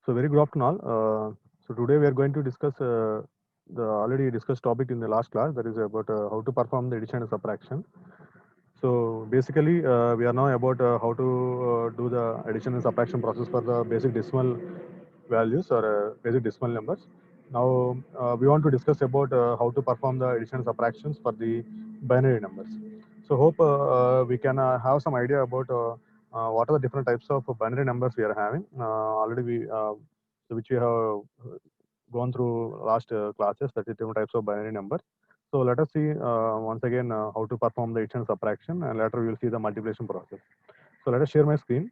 So very good afternoon all. So today we are going to discuss the already discussed topic in the last class, that is about how to perform the addition and subtraction. So basically we are now about how to do the addition and subtraction process for the basic decimal values or basic decimal numbers. Now we want to discuss about how to perform the addition and subtractions for the binary numbers. So hope we can have some idea about what are the different types of binary numbers we are having. Already we which we have gone through last classes, that is different types of binary numbers. So let us see once again how to perform the addition and subtraction, and later we will see the multiplication process. So let us share my screen.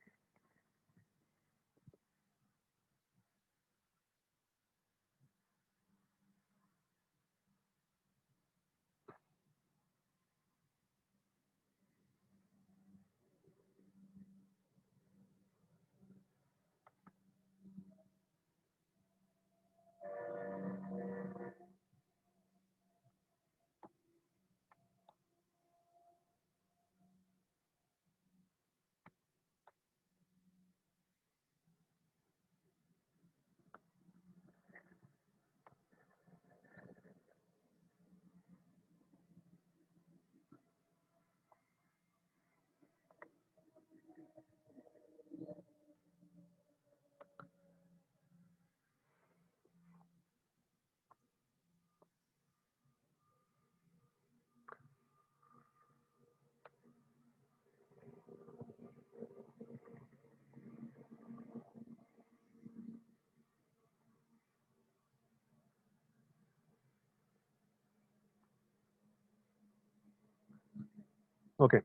Okay,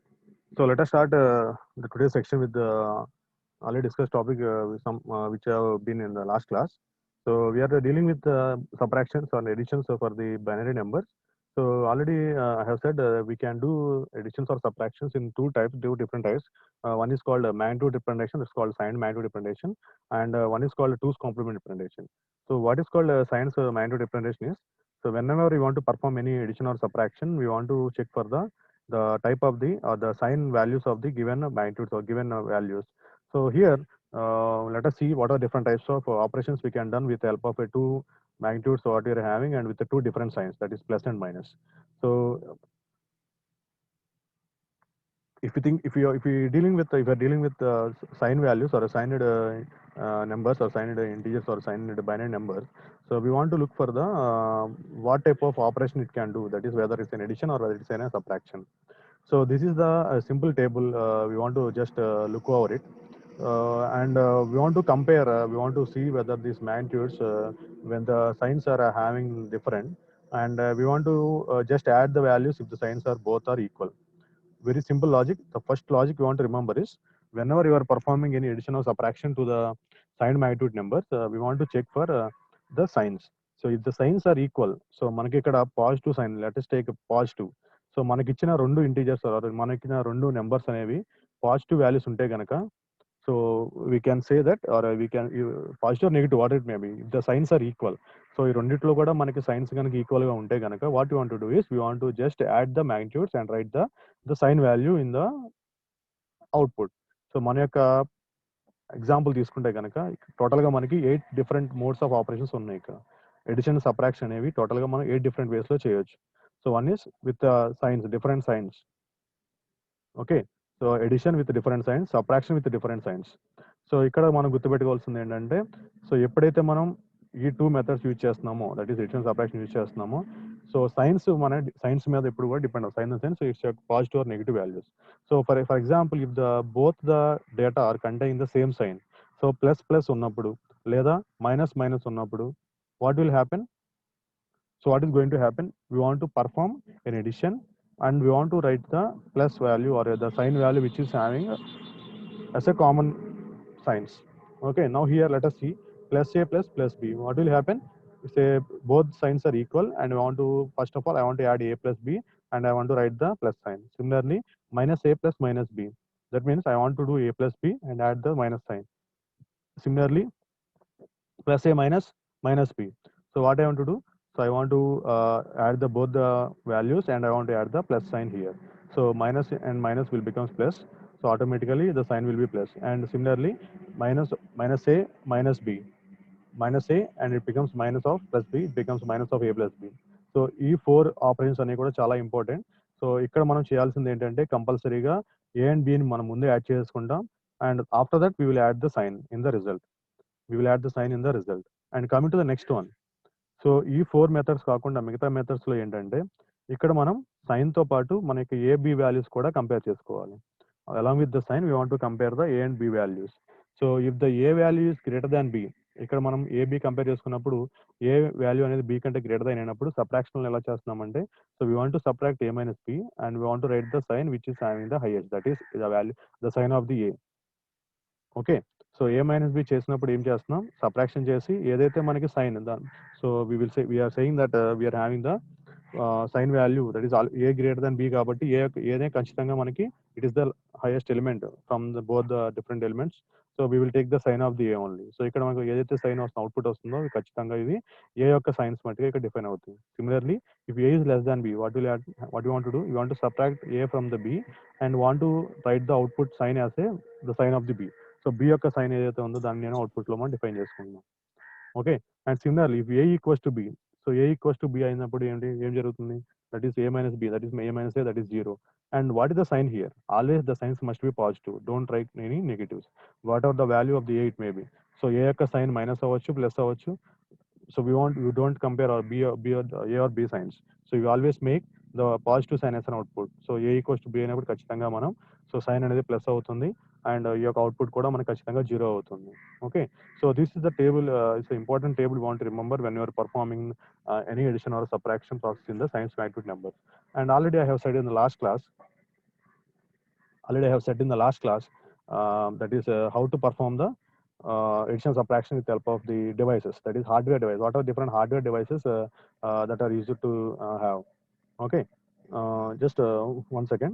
so let us start the today's section with the already discussed topic with some which have been in the last class. So we are dealing with subtractions or additions for the binary numbers. So already I have said we can do additions or subtractions in two different types. One is called magnitude representation. It's called signed magnitude representation, and one is called two's complement representation. So what is called science magnitude representation is, so whenever we want to perform any addition or subtraction, we want to check for the type of the or the sign values of the given magnitudes or given values. So here, let us see what are different types of operations we can done with the help of a two magnitudes what we are having and with the two different signs, that is plus and minus. So if we dealing with if you are dealing with sign values or assigned numbers or signed integers or signed binary numbers, so we want to look for the what type of operation it can do, that is whether it's an addition or whether it's a subtraction. So this is the simple table. We want to just look over it, and we want to compare. We want to see whether these magnitudes, when the signs are having different, and we want to just add the values if the signs are both are equal. Very simple logic. The first logic you want to remember is, whenever you are performing any addition or subtraction to the signed magnitude numbers, we want to check for the signs. So if the signs are equal, so మనకి ఇక్కడ positive sign, let us take positive. So మనకి ఇచ్చిన రెండు integers మనకి ఇచ్చిన రెండు numbers అనేవి positive values ఉంటే గనక, so we can say that, or we can positive or negative, what it may be, if the signs are equal. So ఈ రెండిట్లో కూడా మనకి సైన్స్ కనుక ఈక్వల్ గా ఉంటే కనుక, what you want to do is, we want to just add the magnitudes and write the sign value in the output. So మన యొక్క ఎగ్జాంపుల్ తీసుకుంటే కనుక, టోటల్ గా మనకి 8 డిఫరెంట్ మోడ్స్ ఆఫ్ ఆపరేషన్స్ ఉన్నాయి ఇక్కడ. ఎడిషన్ సబ్ట్రాక్షన్ అనేవి టోటల్ గా మనం 8 డిఫరెంట్ వేస్ లో చేయొచ్చు. So one is with signs, different signs. Okay, so addition with different signs, subtraction with different signs. So ఇక్కడ మనం గుర్తుపెట్టుకోవాల్సింది ఏంటంటే, సో ఎప్పుడైతే మనం ఈ టూ మెథడ్స్ యూజ్ చేస్తున్నామో, that is addition subtraction use చేస్తున్నామో, సో సైన్స్ మన సైన్స్ మీద ఎప్పుడు కూడా డిపెండ్ అవుతుంది. Signs sense it's positive or negative values. So for example, if the both the data are contain the same sign, so plus plus ఉన్నప్పుడు లేదా minus minus ఉన్నప్పుడు, what will happen? So what is going to happen? We want to perform an addition, and we want to write the plus value or the sign value which is having as a common signs. Okay, now here let us see plus a plus b. What will happen? Say both signs are equal, and I want to, first of all, I want to add a plus b, and I want to write the plus sign. Similarly, minus a plus minus b. That means I want to do a plus b and add the minus sign. Similarly, plus a minus b. So what I want to do? So I want to add the both the values, and I want to add the plus sign here. So minus and minus will becomes plus. So automatically the sign will be plus. And similarly, minus a minus b. minus a and it becomes minus of plus b, it becomes minus of a plus b. So ఈ 4 operations అనేవి కూడా చాలా important. So ఇక్కడ మనం చేయాల్సింది ఏంటంటే కంపల్సరీగా ఏ and బిని మనం ముందే యాడ్ చేసుకుంటాం, and after that we will add the sign in the result. We will add the sign in the result. And coming to the next one. So ఈ 4 మెథడ్స్ కాకుండా మిగతా మెథడ్స్లో ఏంటంటే ఇక్కడ మనం సైన్తో పాటు మనకి ఏ బి వాల్యూస్ కూడా కంపేర్ చేసుకోవాలి. Along with the sign we want to compare the A and B values. So if the A value is greater than B, ఇక్కడ మనం ఏ బి కంపేర్ చేసుకున్నప్పుడు ఏ వాల్యూ అనేది B కంటే greater than అయినప్పుడు subtraction ఎలా చేస్తున్నామంటే, so we want to subtract A minus B and we want to write the sign which is having the highest, that is the value the sign of the A. Okay, so A minus B చేసినప్పుడు ఏం చేస్తున్నాం, subtraction చేసి ఏదైతే మనకి sign so we will say we're saying that we're having the sign value that is A greater than B కాబట్టి ఏదే ఖచ్చితంగా మనకి it is the highest element from the both the different elements. So we will take the sign of the A only. So ఇక్కడ మనకు ఏదైతే sign వస్తుందో output వస్తుందో ఖచ్చితంగా ఇది ఏ యొక్క సైన్స్ మట్టుగా ఇక్కడ డిఫైన్ అవుతుంది. Similarly if A is less than B, what you want to do, you want to subtract A from the B and want to write the output sign as A the sign of the B. So B యొక్క sign ఏదైతే ఉందో దాన్ని నేను అవుట్పుట్లో మనం define చేసుకుంటున్నాం. Okay, and similarly if A equals to B, so A equals to B అయినప్పుడు ఏం జరుగుతుంది, that is A minus B, that is A minus A, that is 0. And what is the sign here, always the signs must be positive, don't write any negatives what are the value of the A it may be. So A యొక్క sign minus అవ్వచ్చు, plus అవ్వచ్చు. So we don't compare our A or B signs. So you always make the positive sign as an output. So A equals to B అయినప్పుడు ఖచ్చితంగా మనం so sign అనేది plus అవుతుంది అండ్ ఈ యొక్క అవుట్పుట్ కూడా మనకు ఖచ్చితంగా 0 అవుతుంది. Okay, so this is the table, it's important table you want to remember when you are performing any addition or subtraction process in the science magnitude numbers. And already I have said in the last class, that is how to perform the addition subtraction with the help of the devices, that is hardware device. What are different hardware devices that are used to have. Okay, just one second.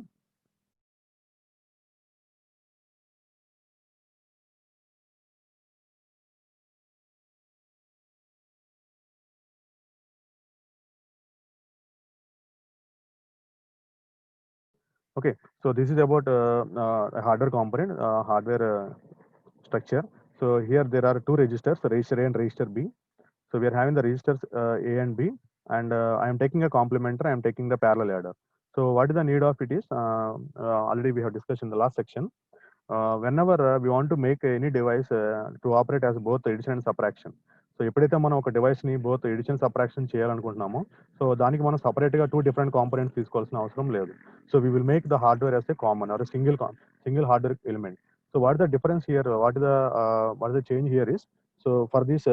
Okay, so this is about a hardware component, hardware structure. So here there are two registers, register A and register B. So we are having the registers A and B, and I am taking a complementer, I am taking the parallel adder. So what is the need of it is, already we have discussed in the last section. Whenever we want to make any device to operate as both addition and subtraction. So ఎప్పుడైతే మనం ఒక డివైస్ని both addition subtraction చేయాలనుకుంటున్నామో, so దానికి మనం సపరేట్గా 2 different components తీసుకోవాల్సిన అవసరం లేదు. So we will make the hardware as a common are single hardware element. So what is the difference here, what is the change here is, so for this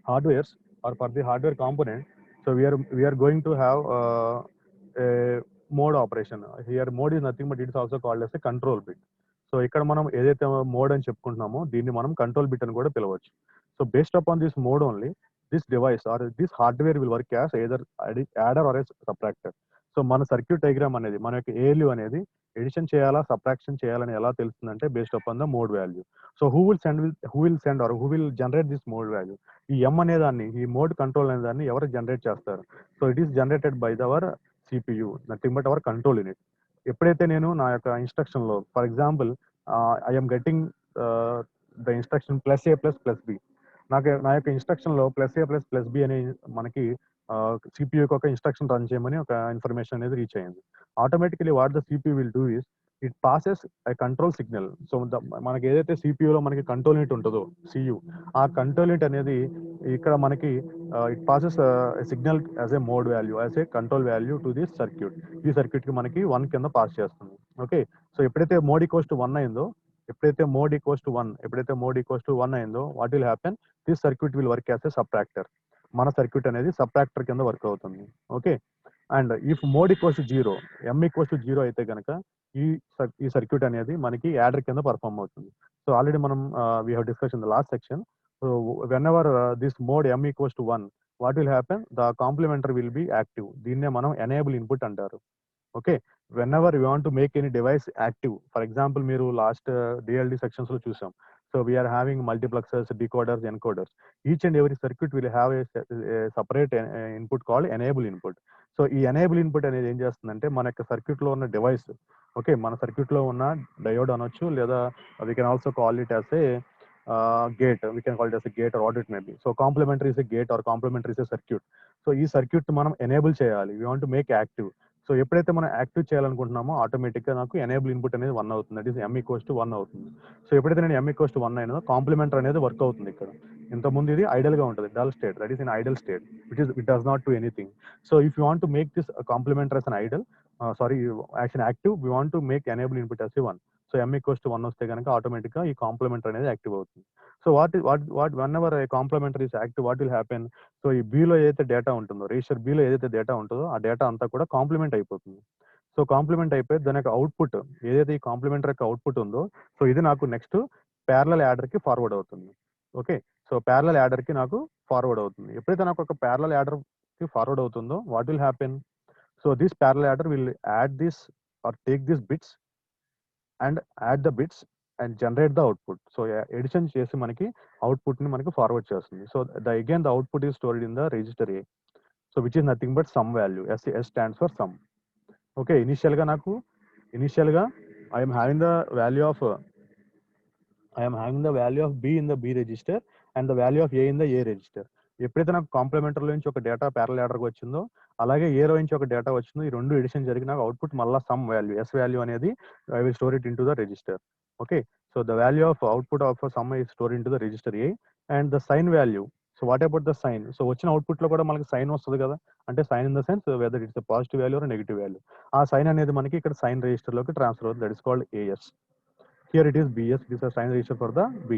hardwares or for the hardware component, so we are going to have a mode operation. Here mode is nothing but it is also called as a control bit. So ఇక్కడ మనం ఏదైతే mode అని చెప్పుకుంటున్నామో దీన్ని మనం control bit అని కూడా పిలవచ్చు. So based upon this mode only this device or this hardware will work as either adder or a subtractor. So మన సర్క్యూట్ డయాగ్రామ్ అనేది మన యొక్క ఏల్యూ అనేది ఎడిషన్ చేయాలా సబ్ట్రాక్షన్ చేయాలని ఎలా తెలుస్తుందంటే based upon the mode value. So who will send or who will generate this mode value, ఈ ఎం అనే దాన్ని, ఈ మోడ్ కంట్రోల్ అనే దాన్ని ఎవరు జనరేట్ చేస్తారు. So it is generated by the our CPU, nothing but our control unit. ఎప్పుడైతే నేను నా యొక్క ఇన్స్ట్రక్షన్లో for example I'm getting the instruction plus A plus plus B, నా యొక్క ఇన్స్ట్రక్షన్లో plus A plus plus B అనే మనకి సిపియూకి ఒక ఇన్స్ట్రక్షన్ రన్ చేయమని ఒక ఇన్ఫర్మేషన్ అనేది రీచ్ అయ్యింది. Automatically what the CPU will do is it passes I control signal. So మనకి ఏదైతే సిపియూలో మనకి కంట్రోల్ యూనిట్ ఉంటుందో సియు, ఆ కంట్రోల్ యూనిట్ అనేది ఇక్కడ మనకి it passes signal as a mode value, as a control value to this circuit. ఈ సర్క్యూట్కి మనకి 1 కింద పాస్ చేస్తుంది. ఓకే, సో ఎప్పుడైతే మోడ్ ఈక్వల్స్ టు 1 అయిందో, ఎప్పుడైతే మోడ్ ఈక్వల్స్ టు 1 అయిందో what will happen, this circuit will work as a subtractor. మన circuit అనేది సబ్ట్రాక్టర్ కింద వర్క్ అవుతుంది. Okay, and if mode equals to 0, M equals to 0 అయితే కనుక ఈ సర్క్యూట్ అనేది మనకి యాడర్ కింద పర్ఫామ్ అవుతుంది. సో ఆల్రెడీ మనం we have discuss in the last section. So whenever this mode M equals to 1, what will happen, the complementer will be active. దీన్నే మనం ఎనేబుల్ ఇన్పుట్ అంటారు. Okay, whenever you want to make any device active, for example మీరు last DLD sections లో చూసాం. So we're having multiplexers, decoders, encoders. Each and every circuit will have a separate input called enable input. So ఈ enable input అనేది ఏం చేస్తుందంటే మన యొక్క circuit లో ఉన్న డివైస్, ఓకే, మన సర్క్యూట్ లో ఉన్న డయోడ్ అనొచ్చు, లేదా we can also call it as a gate, we can call it as a gate or what it may be. So complementary is a gate or complementary is a circuit. So ఈ circuit మనం enable చేయాలి, we want to make active. So ఎప్పుడైతే మనం active చేయాలనుకుంటున్నామో ఆటోమేటిక్గా నాకు enable input అనేది 1 అవుతుంది, that is m=1 అవుతుంది. సో ఎప్పుడైతే నేను m=1 అయినదో కాంప్లిమెంటర్ అనేది వర్క్ అవుతుంది. ఇక్కడ ఇంతకుముందు ఇది ఐడల్ గా ఉంటుంది, idle state, that is in idle state it does not do anything. So if you want to make this complementer as an idle, action active, we want to make enable input as 1. So m=1 వస్తే కనుక ఆటోమేటిక్గా ఈ complementer అనేది active అవుతుంది. So whenever complementary is active, what will happen? So ఈ బిలో ఏదైతే data ఉంటుందో, రిజిస్టర్ బిలో ఏదైతే డేటా ఉంటుందో ఆ డేటా అంతా కూడా కాంప్లిమెంట్ అయిపోతుంది. సో కాంప్లిమెంట్ అయిపోయి దాని యొక్క అవుట్పుట్, ఏదైతే ఈ కాంప్లిమెంటర్ యొక్క అవుట్పుట్ ఉందో, సో ఇది నాకు నెక్స్ట్ ప్యారలల్ యాడర్ కి ఫార్వర్డ్ అవుతుంది. ఓకే, సో ప్యారలల్ యాడర్ కి నాకు ఫార్వర్డ్ అవుతుంది. ఎప్పుడైతే నాకు ఒక ప్యారలల్ యాడర్ కి ఫార్వర్డ్ అవుతుందో what will happen? So this parallel adder will add this or take this bits and add the bits and generate the output. So addition చేసి మనకి అవుట్పుట్ ని మనకి ఫార్వర్డ్ చేస్తుంది. So again the output is stored in the register A, so which is nothing but sum value. S stands for sum. Okay, initial గా I'm having the value of B in the B register and the value of A in the A register. ఎప్పుడైతే నాకు complementary నుంచి ఒక data parallel యాడర్కి వచ్చిందో, అలాగే ఏ రో నుంచి ఒక డేటా వచ్చిందో, ఈ రెండు ఎడిషన్ జరిగి నాకు అవుట్పుట్ మళ్ళీ సమ్ వాల్యూ ఎస్ వాల్యూ అనేది I will store it in to the register. Okay, so the value of output of sum is store in to the register A and the sign value. So what about the sign? So వచ్చిన output లో కూడా మనకి sign వస్తుంది కదా, అంటే sign in the sense whether it's positive value or negative value. ఆ sign అనేది మనకి ఇక్కడ సైన్ రిజిస్టర్ లోకి ట్రాన్స్ఫర్ అవుతుంది, that is called AS. Here it is BS, it is a sign register for the B,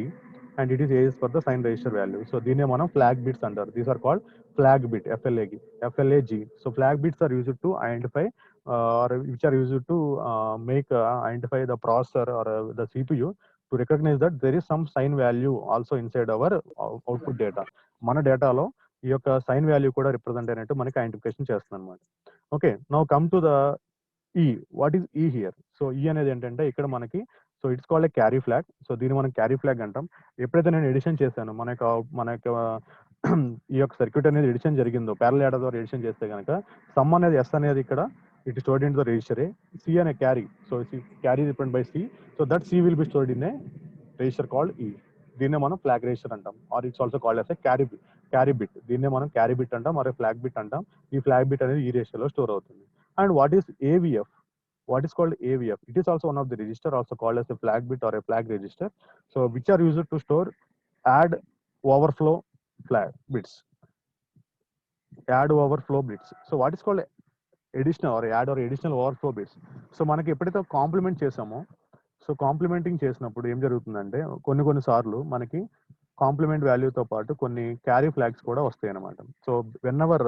and it is AS for the sign register value. So దీన్ని మనం flag bits అంటారు. These are called flag bit, FLAG. So flag bits are used to identify or which are used to make identify the processor or the CPU to recognize that there is some sign value also inside our output data. మన డేటాలో ఈ యొక్క sign value కూడా represent అయినట్టు మనకి identification చేస్తుంది అనమాట. Okay, now come to the ఈ. వాట్ ఈస్ ఈ హియర్? సో ఈ అనేది ఏంటంటే ఇక్కడ మనకి, so it's called a carry flag. So దీన్ని మనం క్యారీ ఫ్లాగ్ అంటాం. ఎప్పుడైతే నేను ఎడిషన్ చేశాను, మన యొక్క ఈ యొక్క సర్క్యూట్ అనేది ఎడిషన్ జరిగిందో, ప్యారలల్ యాడర్ ద్వారా ఎడిషన్ చేస్తే కనుక సమ్ అనేది ఎస్ అనేది ఇక్కడ it stored in the register A, C అనే carry, so carry represent by C, so that C will be stored in a register called E. దీన్నే మనం ఫ్లాగ్ రిజిస్టర్ అంటాం, or it's also called as a carry bit. దీన్నే మనం carry bit అంటాం, మరి flag bit అంటాం. ఈ flag bit అనేది ఈ రిజిస్టర్ లో స్టోర్ అవుతుంది. And what is AVF? What is called AVF? It is also one of the register, also called as a flag bit or a flag register. So which are used to store add overflow flag bits. Add overflow bits. So what is called additional or add or additional overflow bits? So మనకి ఎప్పుడైతే complement చేసామో, so complimenting చేసినప్పుడు ఏం జరుగుతుందంటే కొన్ని సార్లు మనకి complement వాల్యూతో పాటు కొన్ని క్యారీ ఫ్లాగ్స్ కూడా వస్తాయి అన్నమాట. So whenever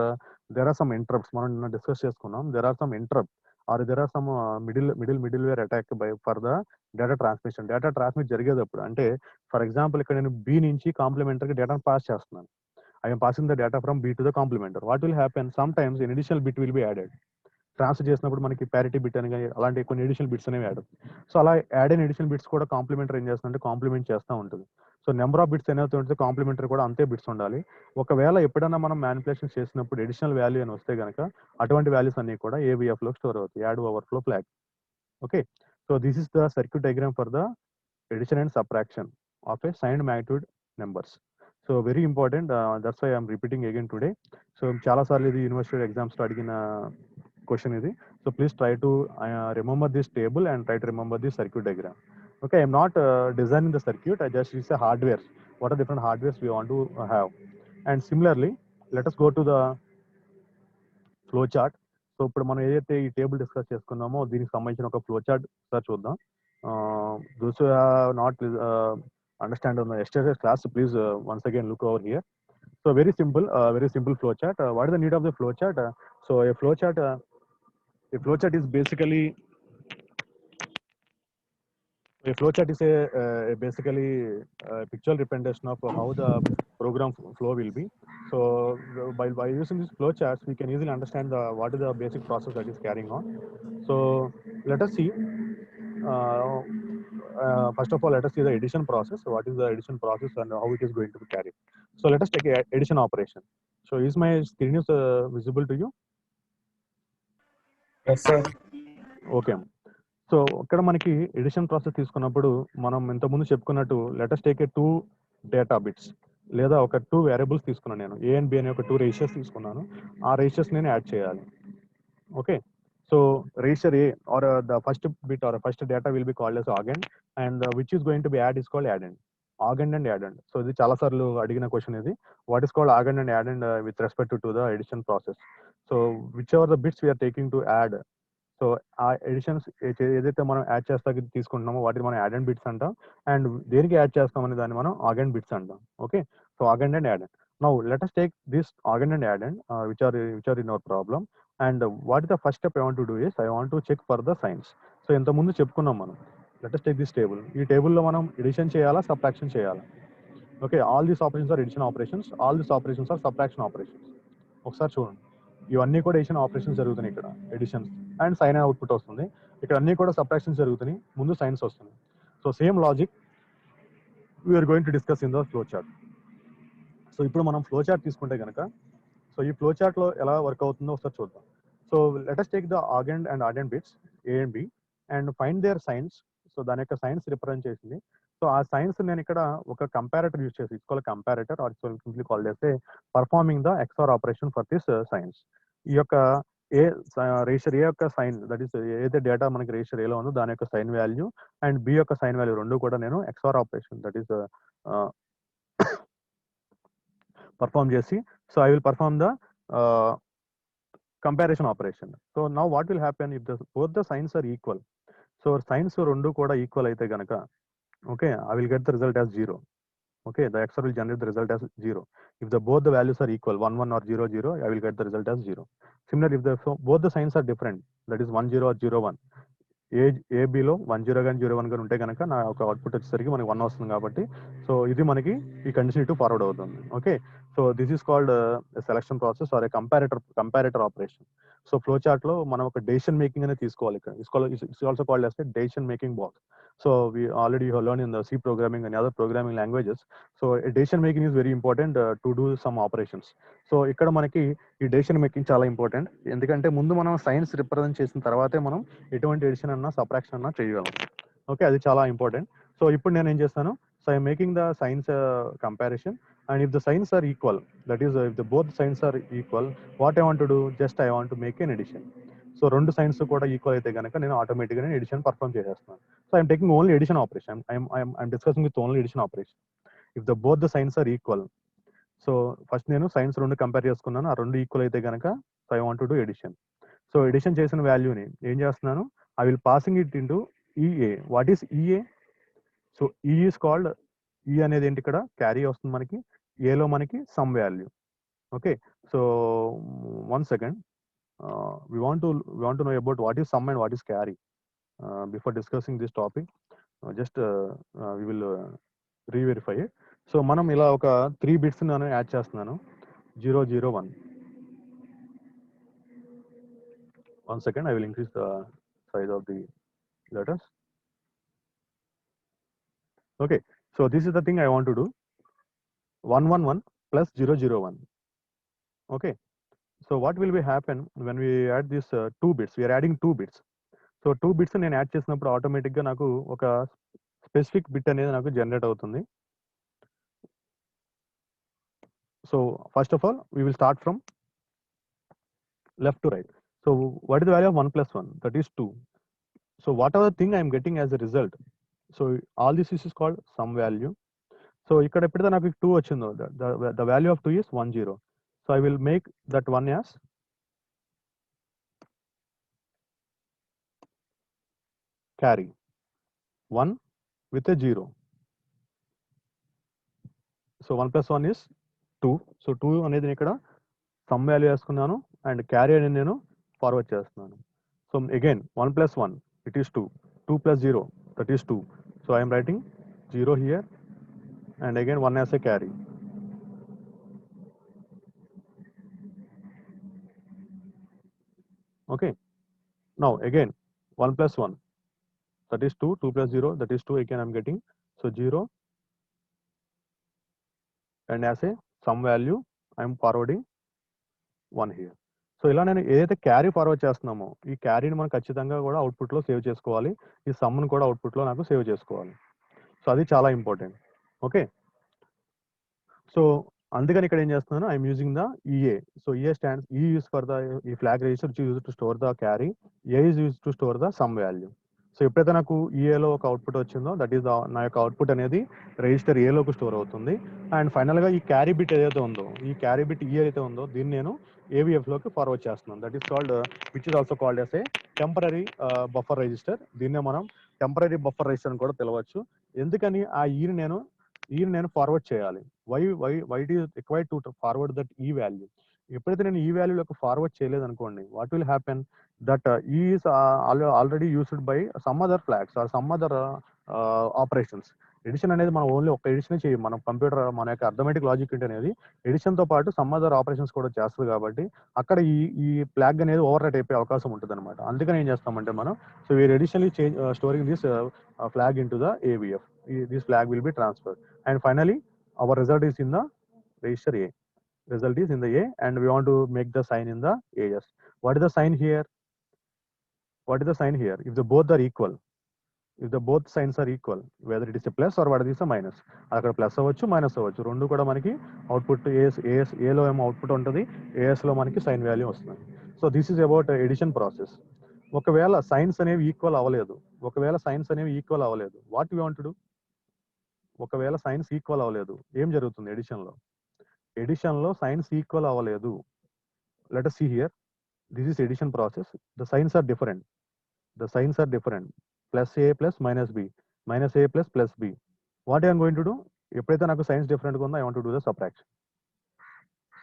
there are some interrupts, మనం నిన్న డిస్కస్ చేసుకున్నాం, there are some interrupt or there are some middleware attack for the data transmission. Data transmit జరిగేటప్పుడు, అంటే ఫర్ ఎగ్జాంపుల్ ఇక్కడ నేను B నుంచి కాంప్లిమెంటర్కి డేటాను పాస్ చేస్తున్నాను. I'm passing the data from B to the complementer. What will happen? Some times an additional bit will be added. Transfer చేసినప్పుడు మనకి parity bit అని కానీ అలాంటి కొన్ని ఎడిషనల్ బిట్స్ అనేవి యాడ్. సో అలా యాడ్ అయిన ఎడిషనల్ బిట్స్ కూడా కాంప్లిమెంటర్ ఏం చేస్తుందంటే కాంప్లిమెంట్ చేస్తూ ఉంటుంది. సో నెంబర్ ఆఫ్ బిట్స్ ఏదైతే ఉంటే కాంప్లిమెంటర్ కూడా అంతే బిట్స్ ఉండాలి. ఒకవేళ ఎప్పుడైనా మనం మ్యానిపులేషన్ చేసినప్పుడు ఎడిషనల్ వాల్యూ అని వస్తే కనుక అటువంటి వాల్యూస్ అన్ని కూడా AVF లో స్టోర్ అవుతాయి, add overflow flag. Okay, so this is the circuit diagram for the addition and subtraction of a signed magnitude numbers. So very important, that's why I'm repeating again today. So చాలా సార్లు ఇది university exams లో అడిగిన question ఇది. So please try to remember this table and try to remember this circuit diagram. Okay, I'm not designing the circuit, I just use the hardware. What are different hardwares we want to have? And similarly, let us go to the flow chart. So ఇప్పుడు మనం ఏదైతే ఈ table discuss చేసుకున్నామో దీనికి సంబంధించిన ఒక flow chart sir చూద్దాం. Those who have not understand on the yesterday's class, please once again look over here. So very simple flow chart. What is the need of the flow chart? So a flow chart is basically basically a pictorial representation of how the program flow will be. So by using this flow charts, we can easily understand what is the basic process that is carrying on. So let us see. First of all, let us see the addition process. What is the addition process and how it is going to be carried? So let us take a addition operation. So is my screen is visible to you? Yes, sir. Okay. So ఇక్కడ మనకి addition process తీసుకున్నప్పుడు మనం ఇంతకుముందు చెప్పుకున్నట్టు latest take a 2 data bits లేదా ఒక 2 variables తీసుకున్నాను. నేను ఏ అండ్ బి అనే ఒక 2 రేషియోస్ తీసుకున్నాను. ఆ రేషియోస్ నేను యాడ్ చేయాలి. Okay, so register A or the first bit or first data will be called as augend and which is going to be add is called addend. Augend and addend. So ఇది చాలా సార్లు అడిగిన question ఇది. What is called augend and addend with respect to the addition process. So whichever the bits we're taking to add, so ఆ additions ఏదైతే మనం add చేస్తా తీసుకుంటున్నామో వాటిని మనం యాడ్ అండ్ బిట్స్ అంటాం. అండ్ దేనికి యాడ్ చేస్తామని దాన్ని మనం ఆగెండ్ బిట్స్ అంటాం. Okay, so augend and addend. Now let us take this augend and addend which are in our problem. And what is the first step I want to do is I want to check for the signs. So ఇంతకుముందు చెప్పుకున్నాం మనం. Let us take this table. ఈ టేబుల్లో మనం addition చేయాలా, subtraction చేయాలా? Okay, all these operations are addition operations, all these operations are subtraction operations. ఒకసారి చూడండి, ఇవన్నీ కూడా ఎడిషన్ ఆపరేషన్స్ జరుగుతున్నాయి. ఇక్కడ ఎడిషన్స్ అండ్ సైన్ అవుట్పుట్ వస్తుంది. ఇక్కడ అన్ని కూడా సబ్ట్రాక్షన్స్ జరుగుతున్నాయి, ముందు సైన్స్ వస్తుంది. So same logic we're going to discuss in the flow chart. So ఇప్పుడు మనం ఫ్లో చార్ట్ తీసుకుంటే కనుక, సో ఈ ఫ్లో చార్ట్ లో ఎలా వర్క్ అవుతుందో ఒకసారి చూద్దాం. So let us take the augend and addend bits A and B and find their signs. So దాని యొక్క సైన్స్ రిప్రజెంట్ చేసింది. సో ఆ సైన్స్ నేను ఇక్కడ ఒక కంపారేటర్ యూజ్ చేసి, it's called comparator or simply called చేస్తే performing the XOR operation for this signs. ఈ యొక్క ఏ రేషియర్ ఏ యొక్క సైన్, దట్ ఈస్ ఏదైతే డేటా మనకి రేషియర్ ఏలో ఉందో దాని యొక్క సైన్ వాల్యూ అండ్ బి యొక్క సైన్ వాల్యూ రెండు కూడా నేను XOR operation that is perform చేసి, so I will perform the comparison operation. So now what will happen if both the signs are equal. So signs రెండు కూడా equal అయితే గనక, okay, I will get the result as 0. Okay, the XOR will generate the result as 0. If the both the values are equal, 1 1 or 0 0, I will get the result as 0. Similarly, if both the signs are different, that is 1 0 or 0 1, ఏబిలో 10 కానీ 01 కానీ ఉంటే కనుక నా ఒక output వచ్చేసరికి మనకి 1 వస్తుంది. కాబట్టి సో ఇది మనకి ఈ కండిషన్ ఇటు ఫార్వర్డ్ అవుతుంది. Okay, so this is called selection process or a comparator operation. So flow chart లో మనం ఒక డెసిషన్ మేకింగ్ అనేది తీసుకోవాలి. ఇక్కడ it's also called as decision making box. So we already have learned in the C programming and other programming languages. So decision making is very important to do some operations. So ఇక్కడ మనకి ఈ decision making చాలా important. ఎందుకంటే ముందు మనం science represent చేసిన తర్వాతే మనం ఎటువంటి ఎడిషన్ అన్నా సబ్ట్రాక్షన్ అన్నా చేయగలం. ఓకే, అది చాలా ఇంపార్టెంట్. సో ఇప్పుడు నేను ఏం చేస్తాను, so I making the signs comparison and if the signs are equal, that is if the both signs are equal, what I want to do, just I want to make an addition. So రెండు signs కూడా equal అయితే కనుక నేను ఆటోమేటిక్గా addition perform చేసేస్తున్నాను. So I'm taking only addition operation. I'm discussing with only addition operation. If the both the signs are equal, so first నేను science రెండు compare చేసుకున్నాను, ఆ రెండు ఈక్వల్ అయితే కనుక so I want to do addition. So addition చేసిన వాల్యూని ఏం చేస్తున్నాను, I will passing it into EA. What is EA? So E is called, E అనేది ఏంటి, ఇక్కడ క్యారీ వస్తుంది మనకి, ఏలో మనకి sum value. Okay, so one second, we want to know about what is sum and what is carry. Before discussing this topic, just we will re-verify it. So మనం ఇలా ఒక 3 బిట్స్ నేను యాడ్ చేస్తున్నాను, 0 0 1. One second, I will increase the size of the letters. Okay, so this is the thing I want to do, 1 1 1 plus 0 0 1. Okay, so what will be happen when we add this 2 bits? We are adding 2 bits. So 2 bits నేను add చేసినప్పుడు ఆటోమేటిక్గా నాకు ఒక specific bit అనేది నాకు generate అవుతుంది. So first of all we will start from left to right. So what is the value of 1 plus 1? That is 2. So whatever thing I am getting as a result, so all this is called some value. So ఇక్కడ ఎప్పుడైతే నాకు 2 వచ్చిందో, the value of 2 is 1 0. So I will make that 1 as carry, 1 with a 0. So 1 plus 1 is 2. So 2 అనేది ఇక్కడ some value వేసుకున్నాను and carry అనేది నేను forward చేస్తున్నాను. So again 1 plus 1, it is 2. 2 plus 0, that is 2. So I am writing 0 here and again 1 as a carry. Okay, now again 1 plus 1, that is 2. 2 plus 0, that is 2. Again I am getting, so 0 and as a some value I am forwarding 1 here. So ఇలా నేను ఏదైతే carry forward చేస్తున్నామో ఈ క్యారీని మనం ఖచ్చితంగా కూడా అవుట్పుట్లో save చేసుకోవాలి. ఈ సమ్ను కూడా అవుట్పుట్లో నాకు సేవ్ చేసుకోవాలి. సో అది చాలా ఇంపార్టెంట్. ఓకే. సో అందుకని ఇక్కడ ఏం చేస్తున్నాను, I'm using the EA. So EA stands ఈ యూస్ ఫర్ ద ఈ flag register use to store the carry, A is use to store the sum value. So ఎప్పుడైతే నాకు ఈఏలో ఒక అవుట్పుట్ వచ్చిందో దట్ ఈస్ నా యొక్క అవుట్పుట్ అనేది రిజిస్టర్ ఏలోకి స్టోర్ అవుతుంది. అండ్ ఫైనల్గా ఈ క్యారీ బిట్ ఏదైతే ఉందో ఈ క్యారీ బిట్ ఈ అయితే ఉందో దీన్ని నేను ఏవిఎఫ్లోకి ఫార్వర్డ్ చేస్తున్నాను. That is called which is also called as a temporary buffer register. దీన్నే మనం టెంపరీ బఫర్ రిజిస్టర్ అని కూడా పిలవచ్చు. ఎందుకని ఆ ఈని నేను ఫార్వర్డ్ చేయాలి. Why it is required to forward that E value. ఎప్పుడైతే నేను ఈ వాల్యూలోకి ఫార్వర్డ్ చేయలేదు అనుకోండి, what will happen that E is already used by some other flags or some other operations. Addition అనేది మనం ఓన్లీ ఒక ఎడిషన్ చేయం. మనం కంప్యూటర్ మన యొక్క అర్థమెటిక్ లాజిక్ అనేది ఎడిషన్ తో పాటు సమ్ అదర్ ఆపరేషన్స్ కూడా చేస్తుంది కాబట్టి అక్కడ ఈ ఫ్లాగ్ అనేది ఓవర్ రైట్ అయిపోయే అవకాశం ఉంటుంది అనమాట. అందుకని ఏం చేస్తామంటే మనం so we're additionally storing this flag in to the AVF. This flag will be transferred. And finally, our result is in the register A. Result is in the A, and we want to make the sign in the AS. What is the sign here? What is the sign here? If the both are equal, if the both signs are equal, whether it is a plus or what is a minus, అక్కడ plus అవ్వచ్చు minus అవ్వచ్చు, రెండు కూడా మనకి output ఏలో ఏమో output ఉంటుంది, ఏఎస్లో మనకి సైన్ వాల్యూ వస్తుంది. So this is about addition process. ఒకవేళ సైన్స్ అనేవి ఈక్వల్ అవ్వలేదు, what you want to do? ఒకవేళ సైన్స్ ఈక్వల్ అవ్వలేదు, ఏం జరుగుతుంది ఎడిషన్లో సైన్స్ ఈక్వల్ అవ్వలేదు. Let us see here. This is addition process. The signs are different. Plus a plus minus b, minus a plus b. What I am going to do? ఎప్పుడైతే నాకు signs డిఫరెంట్గా ఉందో I want to do the subtraction.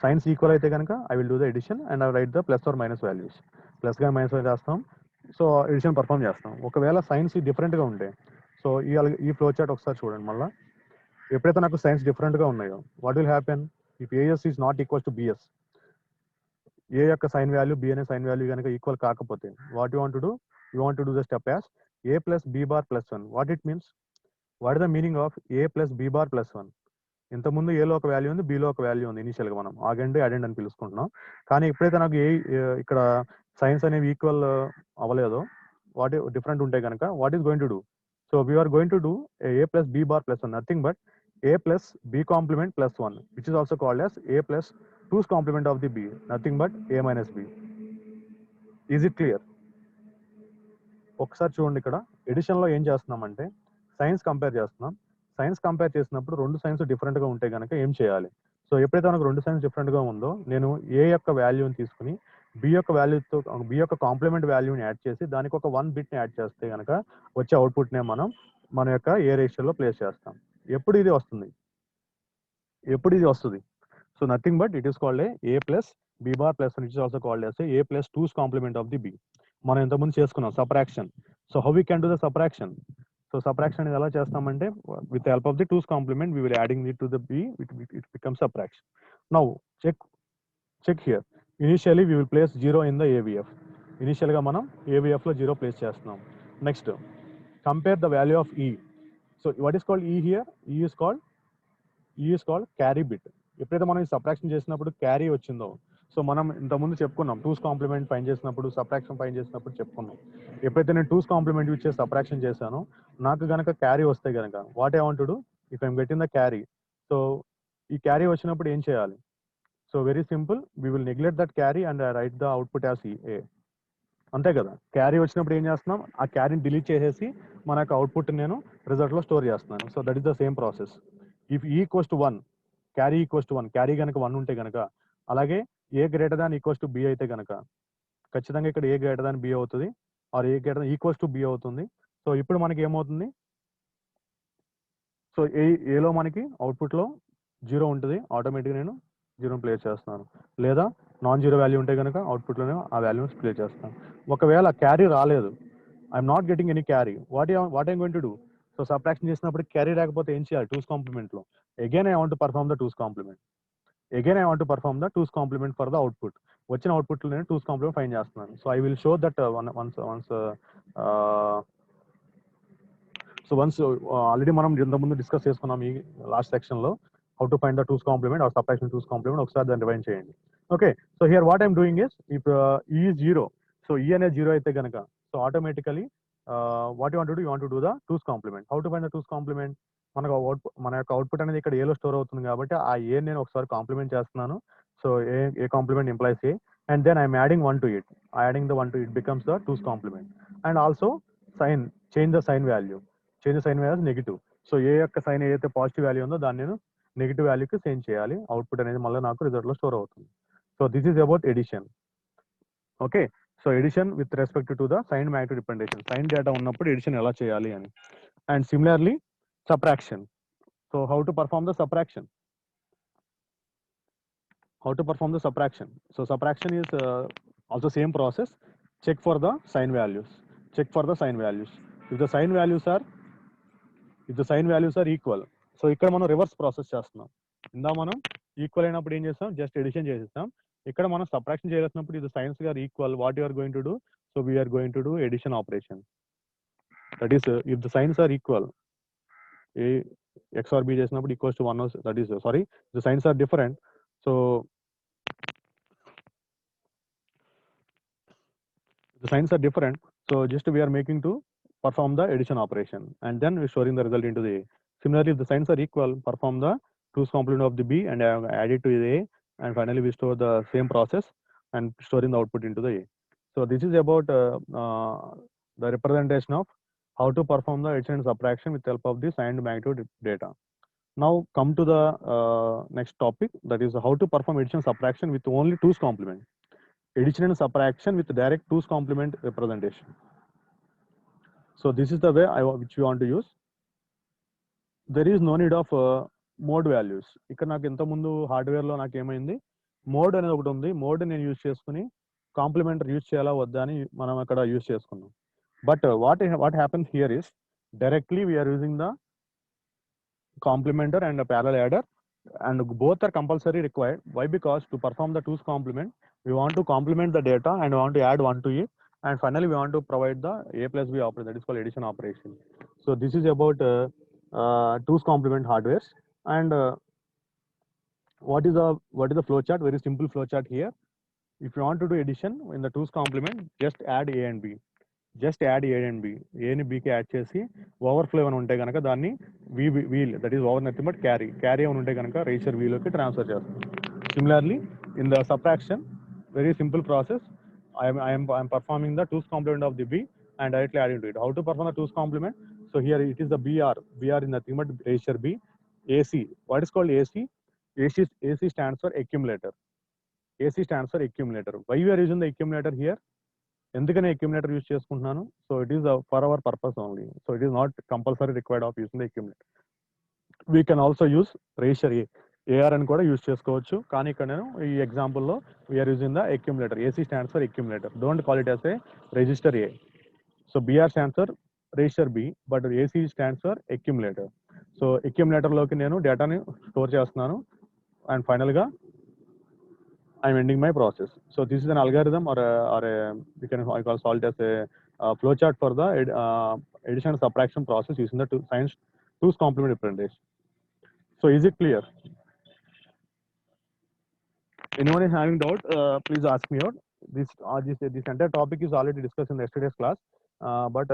Signs equal అయితే కనుక I will do the addition and I write the plus or minus values. Plus గా minus చేస్తాం, so addition perform చేస్తాం. ఒకవేళ సైన్స్ డిఫరెంట్గా ఉంటే, సో ఈ ఫ్లో చార్ట్ ఒకసారి చూడండి మళ్ళీ. ఎప్పుడైతే నాకు సైన్స్ డిఫరెంట్గా ఉన్నాయో what will happen? If AS is not equal to BS, A యొక్క సైన్ వాల్యూ బి అనే సైన్ వాల్యూ కనుక ఈక్వల్ కాకపోతే what you want to do? You want to do the step as A plus B bar plus 1. What it means? What is the meaning of A plus B bar plus 1? ఇంతకుముందు ఏలో ఒక value ఉంది, below ఒక value ఉంది. ఇనిషియల్గా మనం ఆగండి అడెండ్ అని పిలుచుకుంటున్నాం. కానీ ఎప్పుడైతే నాకు ఇక్కడ సైన్స్ అనేవి ఈక్వల్ అవ్వలేదో, వాట్ డిఫరెంట్ ఉంటే కనుక what is going to do? So we're going to do A plus B bar plus 1, nothing but a plus b complement plus 1, which is also called as a plus 2's complement of the b, nothing but a minus b. Is it clear? ఒకసారి చూడండి, ఇక్కడ ఎడిషన్లో ఏం చేస్తున్నామంటే science compare చేస్తున్నాం. Science compare చేసినప్పుడు రెండు science డిఫరెంట్గా ఉంటే కనుక ఏం చేయాలి? సో ఎప్పుడైతే మనకు రెండు సైన్స్ డిఫరెంట్గా ఉందో, నేను ఏ యొక్క వాల్యూని తీసుకుని బి యొక్క కాంప్లిమెంట్ వాల్యూని యాడ్ చేసి దానికి ఒక 1 బిట్ని యాడ్ చేస్తే కనుక వచ్చే అవుట్పుట్నే మనం మన యొక్క ఏ రేషియోలో ప్లేస్ చేస్తాం. ఎప్పుడు ఇది వస్తుంది? So nothing but it is called A plus B bar plus 1, which is also called as A plus 2's complement of the B. మనం ఇంతకుముందు చేసుకున్నాం subtraction. So how we can do the subtraction? So subtraction అనేది ఎలా చేస్తామంటే with help of the 2's complement we will adding it to the B, it becomes subtraction. Now check here. Initially we will place 0 in the ఏవిఎఫ్. ఇనిషియల్గా మనం ఏవిఎఫ్లో 0 place చేస్తున్నాం. Next compare the value of ఈ. So what is called ఈ here? ఈ is called carry bit. ఎప్పుడైతే మనం ఈ subtraction చేసినప్పుడు క్యారీ వచ్చిందో, సో మనం ఇంతకుముందు చెప్పుకున్నాం 2's కాంప్లిమెంట్ ఫైండ్ చేసినప్పుడు, సబ్ట్రాక్షన్ ఫైండ్ చేసినప్పుడు చెప్పుకున్నాం. ఎప్పుడైతే నేను 2's కాంప్లిమెంట్ యూజ్ చేసి సబ్ట్రాక్షన్ చేశానో నాకు కనుక క్యారీ వస్తే కనుక what I want to do? If I'm getting the carry, so ఈ క్యారీ వచ్చినప్పుడు ఏం చేయాలి? So very simple, we will neglect that carry and write the output as A. అంతే కదా? క్యారీ వచ్చినప్పుడు ఏం చేస్తున్నాం? ఆ క్యారీని డిలీట్ చేసేసి మన యొక్క అవుట్పుట్ నేను రిజల్ట్లో స్టోర్ చేస్తున్నాను. So that is the same process. If E equals to 1, carry equals to 1, carry కనుక 1 ఉంటే కనుక, అలాగే A greater than equals to B అయితే కనుక ఖచ్చితంగా ఇక్కడ ఏ గ్రేటర్ దాన్ బి అవుతుంది, or A greater than equals to B అవుతుంది. సో ఇప్పుడు మనకి ఏమవుతుంది? సో ఏలో మనకి అవుట్పుట్లో 0 ఉంటుంది, ఆటోమేటిక్గా నేను 0 ప్లేస్ చేస్తున్నాను. లేదా నాన్ జీరో వాల్యూ ఉంటే కనుక అవుట్పుట్లో నేను ఆ వాల్యూస్ ప్లేస్ చేస్తాను. ఒకవేళ క్యారీ రాలేదు, I'm not getting any carry, what I'm going to do? So subtraction చేసినప్పుడు క్యారీ రాకపోతే ఏం చేయాలి? 2's కాంప్లిమెంట్లో again I want to perform the 2's complement for the output. వచ్చిన అవుట్పుట్లో నేను 2's కాంప్లిమెంట్ ఫైండ్ చేస్తున్నాను. So I will show that once already మనం ఇంతకుముందు డిస్కస్ చేసుకున్నాం ఈ లాస్ట్ సెక్షన్లో, how to find the 2's complement or subtraction 2's complement. ఒకసారి దాన్ని రివైండ్ చేయండి. Okay, so here what I'm doing is, if E is 0, so E and 0 అయితే గనక, so automatically what you want to do, you want to do the 2's complement. How to find the 2's complement? మనకు మన యొక్క output అనేది ఇక్కడ ఏలో store అవుతుంది కాబట్టి ఆ ఏ నేను ఒకసారి కాంప్లిమెంట్ చేస్తున్నాను. So A complement implies A, and then I'm adding 1 to it. Adding the 1 to it becomes the 2's complement. And also sign, change the sign value. Change the sign value as negative. So A యొక్క sign ఏదైతే positive value ఉందో దాన్ని నేను negative వాల్యూకి change చేయాలి. Output అనేది మళ్ళీ నాకు రిజల్ట్లో స్టోర్ అవుతుంది. So this is about addition. Okay, so addition with respect to the sign magnitude representation. Sign data ఉన్నప్పుడు addition ఎలా చేయాలి అని. And similarly subtraction. So how to perform the subtraction? How to perform the subtraction? So subtraction is also same process. Check for the sign values. Check for the sign values. If the sign values are equal, so ఇక్కడ మనం reverse process చేస్తున్నాం. ఇందా మనం equal అయినప్పుడు ఏం చేస్తాం, just edition చేసేస్తాం. ఇక్కడ మనం సబ్ట్రాక్షన్ చేయాల్సినప్పుడు ఇది signs are equal, what you are going to do, so we're going to do addition operation. That is if the signs are equal, A XOR B చేసినప్పుడు equals to 1, that is sorry the signs are different. So the signs are different, so just we are making to perform the addition operation, and then we're storing the result into the A. Similarly, if the signs are equal, perform the 2's complement of the B and add it to the A, and finally we store the same process and storing the output into the A. So this is about the representation of how to perform the addition and subtraction with help of the signed magnitude data. Now come to the next topic, that is how to perform addition and subtraction with only 2's complement. Addition and subtraction with direct 2's complement representation. So this is the way which we want to use. There is no need of mode values. ఇక్కడ నాకు ఇంత ముందు హార్డ్వేర్లో నాకు ఏమైంది, mode అనేది ఒకటి ఉంది. Mode నేను యూజ్ చేసుకుని కాంప్లిమెంటర్ యూజ్ చేయాలా వద్దా అని మనం అక్కడ యూజ్ చేసుకున్నాం. But what happens here is directly we're using the complementer and parallel adder, and both are compulsory required. Why? Because to perform the 2's complement, we want to complement the data and we want to add 1 to it, and finally we want to provide the A plus B operation, that is called addition operation. So this is about 2's complement hardwares. And what is the flow chart? Very simple flow chart here. If you want to do addition in the 2's complement, just add A and B. Just add A and B, ఏని బీకి add చేసి overflow ఏమైనా ఉంటే కనుక దాన్ని వీల్, that is over nothing but carry ఏమైనా ఉంటే కనుక రేషర్ వీలోకి ట్రాన్స్ఫర్ చేస్తాం. Similarly in the subtraction, very simple process. I'm performing the 2's complement of the B and directly adding to it. How to perform the 2's complement? So here it is the BR is nothing but ratio B. AC, what is called AC? AC stands for accumulator. AC stands for accumulator. Why we are using the accumulator here? ఎందుకని accumulator use చేసుకుంటున్నాను? So it is for our purpose only. So it is not compulsory required of using the accumulator. We can also use register AR అని కూడా use చేసుకోవచ్చు, కానీ ఇక్కడ నేను ఈ ఎగ్జాంపుల్లో we are using the accumulator. AC stands for accumulator. Don't call it as a register A. So BR stands for register B, but AC stands for accumulator. So అక్యుములేటర్లోకి నేను డేటాని స్టోర్ చేస్తున్నాను, అండ్ ఫైనల్గా I'm ending my process. So this is an algorithm, or we can call it as a flowchart for the addition and subtraction process using the 2's complement representation. So is it clear? Anyone is having doubt, please ask me out. This entire topic is already discussed in yesterday's class, but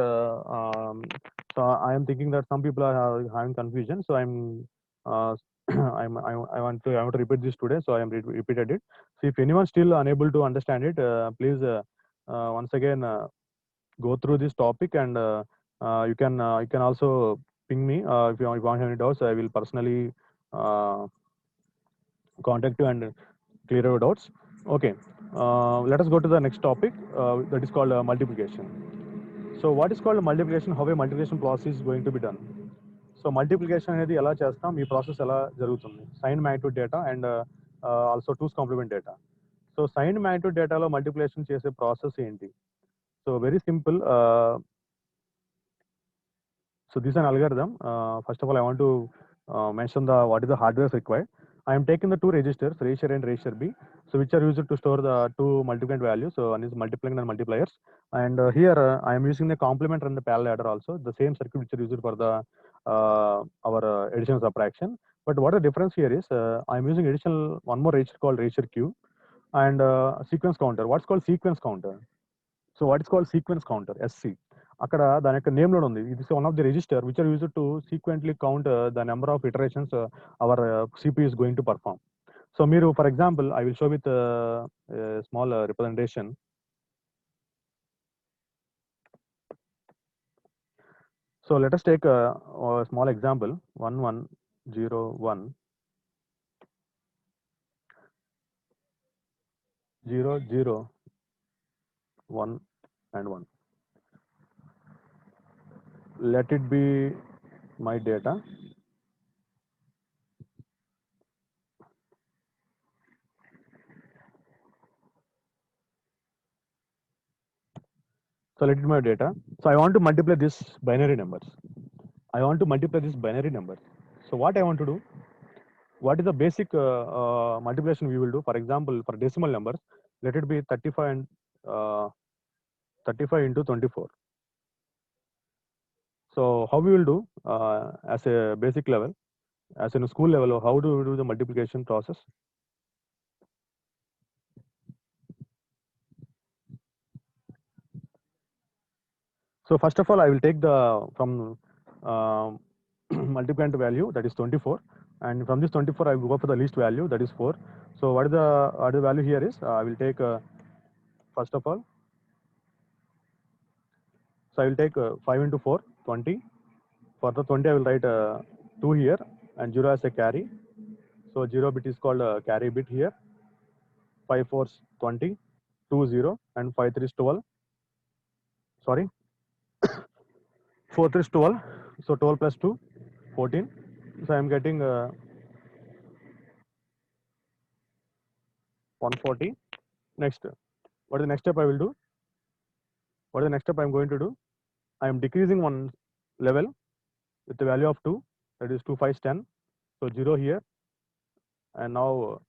so I am thinking that some people are having confusion. So I'm I want to repeat this today, so I am repeated it. So if anyone still unable to understand it, please once again go through this topic, and you can also ping me if you want any doubts. I will personally contact you and clear your doubts. Okay, let us go to the next topic, that is called multiplication. So what is called multiplication? How a multiplication process is going to be done? So multiplication అనేది ఎలా చేస్తాం, ఈ process ఎలా జరుగుతుంది? Sign magnitude data and also 2's complement data. So sign magnitude డేటాలో multiplication చేసే process ఏంటి? So very simple. So this an algorithm. First of all I want to mention what is the hardware required. I am taking the two registers, ratio A and ratio B, so which are used to store the two multiplicand values. So one is multiplying and multipliers, and here I am using the complement and the parallel adder also, the same circuit which are used for the our addition and subtraction. But what the difference here is, I am using additional one more ratio called ratio Q. and sequence counter. What's called sequence counter? So what is called sequence counter, SC? అక్కడ దాని యొక్క name లోనే ఉంది. It is one of the register which are used to sequentially count the number of iterations our CPU is going to perform. So మీరు, for example, I will show with a small representation. So let us take a small example, 1101 0 0 1 and 1. Let it be my data. So let it be my data. So I want to multiply this binary numbers. I want to multiply this binary number. So what I want to do? What is the basic multiplication we will do? For example, for decimal numbers, let it be 35 and 35 into 24. So how we will do as a basic level, as in a school level, how do we do the multiplication process? So first of all, I will take the from multiplicand value, that is 24, and from this 24 I will go for the least value, that is 4. So what is the value here is, I will take first of all, so I will take 5 into 4, 20. For the 20 I will write 2 here and 0 as a carry. So 0 bit is called carry bit here. 5 4s 20, 2 0, and 5 3s 12. Sorry, 4 3s 12. So 12 plus 2, 14. So I am getting 140. Next, what is the next step I will do? What is the next step I am going to do? I am decreasing one level with the value of 2, that is 2 5 10. So 0 here, and now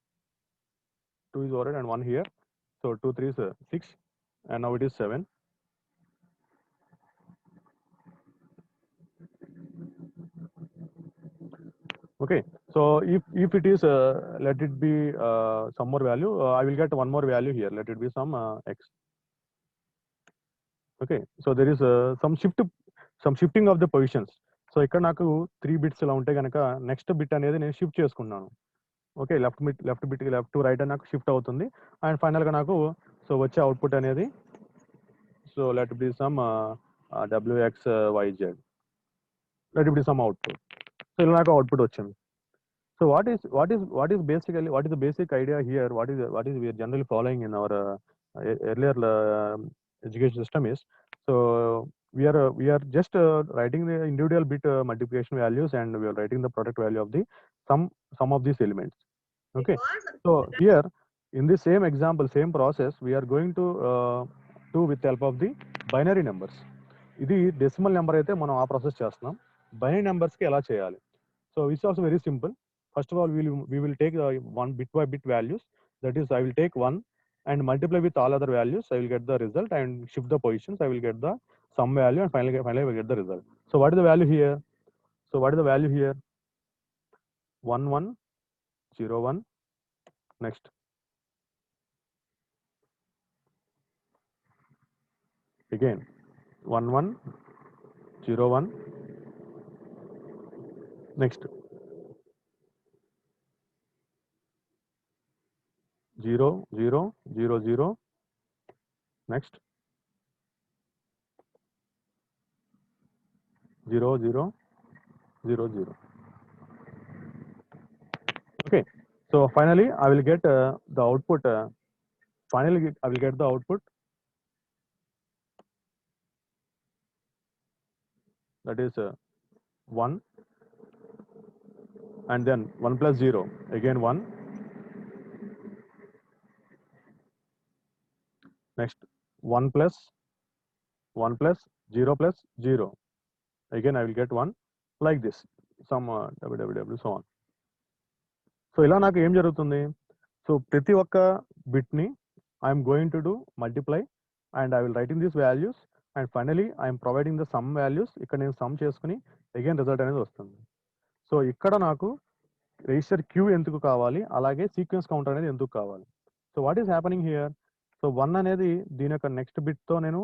2 is overhead and 1 here. So 2 3 is 6, and now it is 7. Okay, so if it is let it be some more value, I will get one more value here. Let it be some x. Okay, so there is some shifting of the positions. So ఇక్కడ నాకు 3 bits ఇలా ఉంటే కనుక next bit అనేది నేను shift చేసుకున్నాను. Okay, left bit left to right నాకు shift అవుతుంది, అండ్ ఫైనల్ గా నాకు సో వచ్చే అవుట్పుట్ అనేది, so let be some WXYZ, let be some output. So ఇలా నాకు అవుట్పుట్ వచ్చింది. So what is basically, what is the basic idea here? What is we are generally following in our earlier education system is, so we are just writing the individual bit multiplication values, and we are writing the product value of the sum of these elements. Okay, so here in the same example, same process, we are going to do with the help of the binary numbers. ఇది decimal number అయితే మనం ఆ process చేస్తున్నాం. Binary నెంబర్స్కి ఎలా చేయాలి? So it's also very simple. First of all, we will take one bit by bit values. That is, I will take 1 and multiply with all other values. I will get the result, and shift the positions. I will get the sum value, and finally I will get the result. So what is the value here? So what is the value here? 1 1 0 1. Next, again 1 1 0 1. Next, 0 0 0 0. Next, 0 0 0 0. Okay, so finally I will get the output. Finally I will get the output, that is 1, and then 1 plus 0, again 1. Next, 1 plus 1 plus 0 plus 0, again I will get 1, like this, some www, so on. So ఇలా నాకు ఏం జరుగుతుంది? So ప్రతి ఒక్క బిట్ని I'm going to do multiply, and I will writing these values, and finally I'm providing the sum values. ఇక్కడ నేను some చేసుకుని అగైన్ రిజల్ట్ అనేది వస్తుంది. సో ఇక్కడ నాకు రిజిస్టర్ క్యూ ఎందుకు కావాలి, అలాగే సీక్వెన్స్ కౌంటర్ అనేది ఎందుకు కావాలి? So what is happening here? So 1 అనేది దీని యొక్క నెక్స్ట్ బిట్తో నేను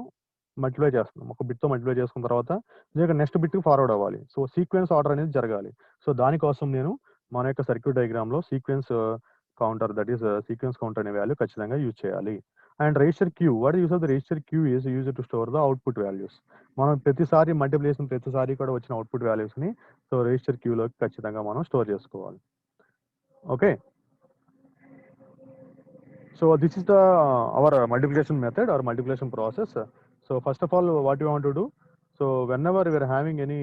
మల్టిప్లై చేస్తున్నాను. ఒక బిట్తో మల్టిప్లై చేసుకున్న తర్వాత దీని యొక్క నెక్స్ట్ బిట్కి ఫార్వర్డ్ అవ్వాలి. సో సీక్వెన్స్ ఆర్డర్ అనేది జరగాలి. సో దానికోసం నేను మన యొక్క సర్క్యూట్ డయాగ్రామ్లో sequence counter, that is sequence counter అనే వాల్యూ ఖచ్చితంగా యూజ్ చేయాలి. And register Q, what use of the register Q is use to store the output values. మనం ప్రతిసారి మల్టిప్లై చేసిన ప్రతిసారి కూడా వచ్చిన అవుట్పుట్ వాల్యూస్ని సో రిజిస్టర్ క్యూలోకి ఖచ్చితంగా మనం స్టోర్ చేసుకోవాలి. Okay, so this is the our multiplication method or multiplication process. So first of all, what you want to do, so whenever we are having any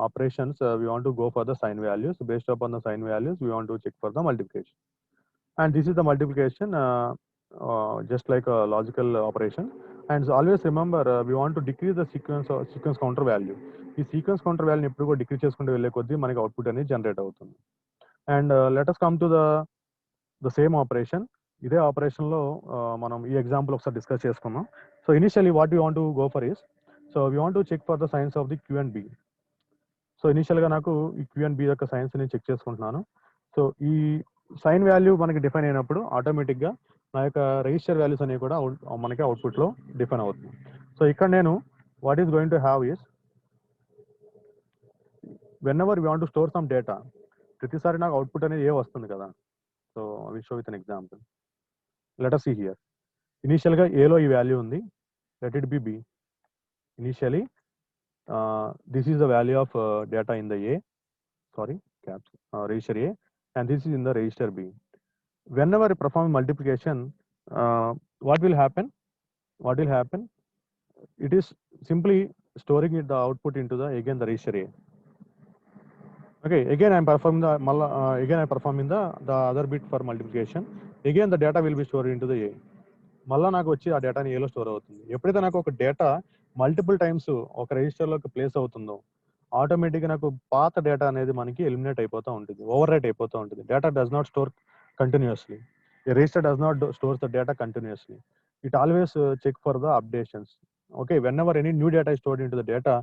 operations, we want to go for the sign values. Based upon the sign values, we want to check for the multiplication. And this is the multiplication, just like a logical operation. And so always remember, we want to decrease the sequence counter value. ఈ sequence counter వాల్యూని ఎప్పుడు కూడా decrease చేసుకుంటూ వెళ్ళే కొద్దీ మనకి output అనేది generate అవుతుంది. And let us come to the same operation. ఇదే ఆపరేషన్లో మనం ఈ ఎగ్జాంపుల్ ఒకసారి డిస్కస్ చేసుకున్నాం. So initially what you want to go for is, so we want to check for the signs of the Q and B. సో ఇనిషియల్గా నాకు ఈ క్యూ అండ్ బి యొక్క సైన్స్ నేను చెక్ చేసుకుంటున్నాను. సో ఈ సైన్ వాల్యూ మనకి డిఫైన్ అయినప్పుడు ఆటోమేటిక్గా నా యొక్క రిజిస్టర్ వాల్యూస్ అనేవి కూడా మనకి అవుట్పుట్లో డిఫైన్ అవుతుంది. సో ఇక్కడ నేను what is going to have is, whenever we want to store some data, ప్రతిసారి నాకు అవుట్పుట్ అనేది ఏ వస్తుంది కదా. So I will show with an example. Let us see here. ఇనిషియల్గా ఏలో ఈ వాల్యూ ఉంది, let it be B. Initially this is the value of data in the A, sorry caps, register A, and this is in the register B. Whenever you perform multiplication, what will happen? It is simply storing the output into the again the register A. Okay, again I am performing the other bit for multiplication. Again the data will be stored into the A. మళ్ళీ నాకు వచ్చి ఆ డేటాని ఏలో store అవుతుంది. ఎప్పుడైతే నాకు ఒక డేటా మల్టిపుల్ టైమ్స్ ఒక రిజిస్టర్లోకి ప్లేస్ అవుతుందో ఆటోమేటిక్గా నాకు పాత డేటా అనేది మనకి ఎలిమినేట్ అయిపోతూ ఉంటుంది, ఓవర్ రైట్ అయిపోతూ ఉంటుంది. Data does not store continuously. A register does not store the data continuously. It always check for the updations. Okay, whenever any new data is stored into the data,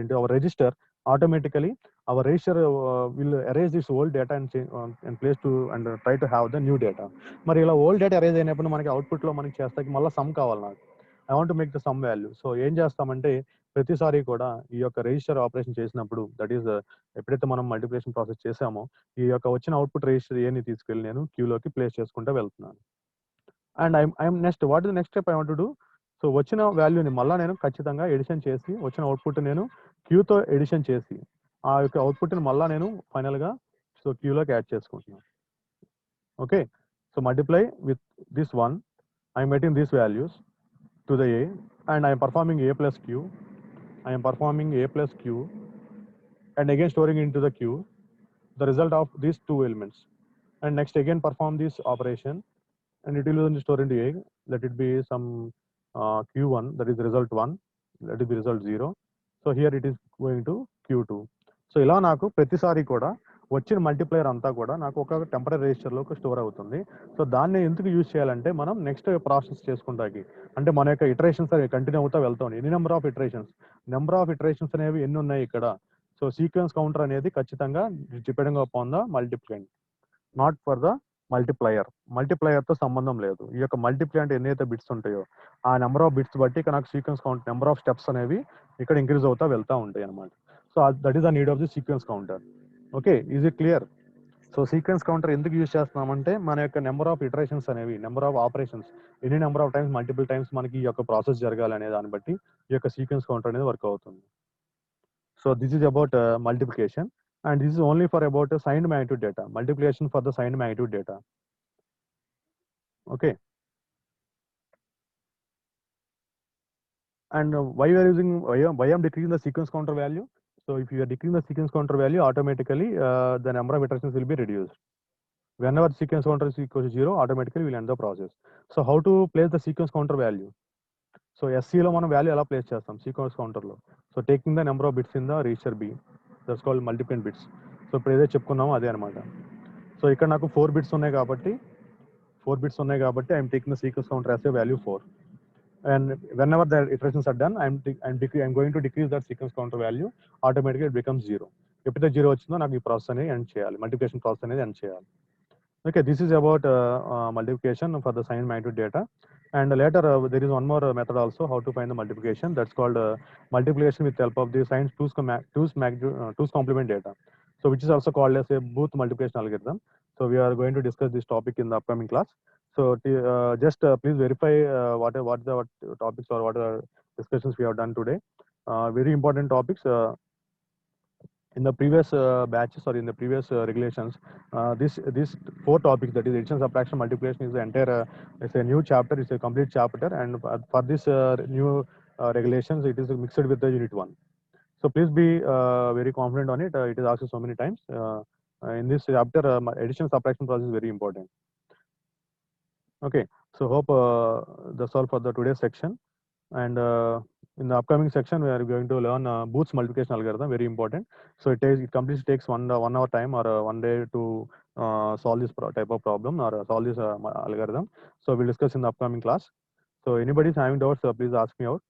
into our register, automatically our register will erase this old data and place to and try to have the new data. మరి ఇలా old data erase అయినప్పుడు మనకి అవుట్పుట్లో మనకి చేస్తాకి మళ్ళీ some కావాలి నాకు. I want to make the sum value. So ఏం చేస్తామంటే ప్రతిసారి కూడా ఈ యొక్క రిజిస్టర్ ఆపరేషన్ చేసినప్పుడు, దట్ ఈస్ ఎప్పుడైతే మనం మల్టిప్లికేషన్ ప్రాసెస్ చేసామో ఈ యొక్క వచ్చిన అవుట్పుట్ రిజిస్టర్ ఏని తీసుకెళ్ళి నేను క్యూలోకి ప్లేస్ చేసుకుంటూ వెళ్తున్నాను. And I'm next, what is next step I want to do? So వచ్చిన వాల్యూని మళ్ళీ నేను ఖచ్చితంగా ఎడిషన్ చేసి, వచ్చిన అవుట్పుట్ నేను క్యూతో ఎడిషన్ చేసి ఆ యొక్క అవుట్పుట్ని మళ్ళీ నేను ఫైనల్గా సో క్యూలోకి యాడ్ చేసుకుంటున్నాను. Okay, so multiply with this one, I'm getting these values to the A, and I am performing A plus Q. I am performing A plus Q and again storing into the Q the result of these two elements, and next again perform this operation and it will store into A. Let it be some Q1, that is result 1, let it be result 0. So here it is going to Q2. So ఇలా నాకు ప్రతిసారి కూడా వచ్చిన multiplier అంతా కూడా నాకు ఒక temporary రిజిస్టర్లోకి store అవుతుంది. సో దాన్ని ఎందుకు యూజ్ చేయాలంటే మనం నెక్స్ట్ ప్రాసెస్ చేసుకుంటాకి, అంటే మన యొక్క ఇటరేషన్స్ అనేవి కంటిన్యూ అవుతా వెళ్తాం. ఎన్ని నెంబర్ ఆఫ్ ఇటరేషన్స్ అనేవి ఎన్ని ఉన్నాయి ఇక్కడ. సో సీక్వెన్స్ కౌంటర్ అనేది ఖచ్చితంగా depending upon the multiplicand, not for the మల్టిప్లైయర్తో సంబంధం లేదు. ఈ యొక్క మల్టిప్లై అంటే ఎన్నైతే బిట్స్ ఉంటాయో ఆ నెంబర్ ఆఫ్ బిట్స్ బట్టి ఇక్కడ నాకు sequence count number of steps అనేవి ఇక్కడ ఇంక్రీజ్ అవుతా వెళ్తూ ఉంటాయి అనమాట. So that is the need of the sequence counter. Okay, is it clear? So sequence counter ఎందుకు యూజ్ చేస్తున్నామంటే మన యొక్క నెంబర్ ఆఫ్ ఇటరేషన్స్ అనేవి, నెంబర్ ఆఫ్ ఆపరేషన్స్, ఎన్ని number of times multiple times మనకి ఈ యొక్క ప్రాసెస్ జరగాలి అనే దాన్ని బట్టి ఈ యొక్క సీక్వెన్స్ కౌంటర్ అనేది వర్క్ అవుతుంది. So this is about multiplication, and this is only for about signed magnitude data, multiplication for the signed magnitude data. Okay, and why I'm decreasing the sequence counter value? So if you are decreasing the sequence counter value, automatically the number of iterations will be reduced. Whenever sequence counter is equal to 0, automatically we'll end the process. So how to place the sequence counter value? So SC లో మనం value ఎలా place చేస్తాం sequence కౌంటర్లో? So taking the number of bits in the register B, that's called multiplicand bits. So ఇప్పుడు ఏదైతే చెప్పుకున్నామో అదే అనమాట. So ఇక్కడ నాకు 4 బిట్స్ ఉన్నాయి కాబట్టి I'm taking the sequence counter as a value 4. And whenever the iterations are done, I'm going to decrease that sequence counter value. Automatically it becomes 0. ఎప్పుడైతే 0 వచ్చిందో నాకు ఈ ప్రాసెస్ అనేది ఎండ్ చేయాలి, మల్టిప్లికేషన్ ప్రాసెస్ అనేది ఎండ్ చేయాలి. Okay, this is about multiplication for the sign magnitude data. And later there is one more method also how to find the multiplication. That's called multiplication with help of the signs two's complement data. So which is also called as a Booth multiplication algorithm. So we are going to discuss this topic in the upcoming class. So just please verify what the what topics or what are discussions we have done today. Very important topics. In the previous batches or in the previous regulations, this four topics, that is addition, subtraction, multiplication, is the entire it's a new chapter, it's a complete chapter, and for this new regulations, it is mixed with the unit one. So please be very confident on it. It is asked so many times. In this chapter, addition subtraction process is very important. Okay, so hope that's all for the today's section. And in the upcoming section, we are going to learn Booth's multiplication algorithm, very important. So it completely takes 1 hour time or 1 day to solve this type of problem or solve this algorithm. So we'll discuss in the upcoming class. So anybody is having doubts, please ask me out.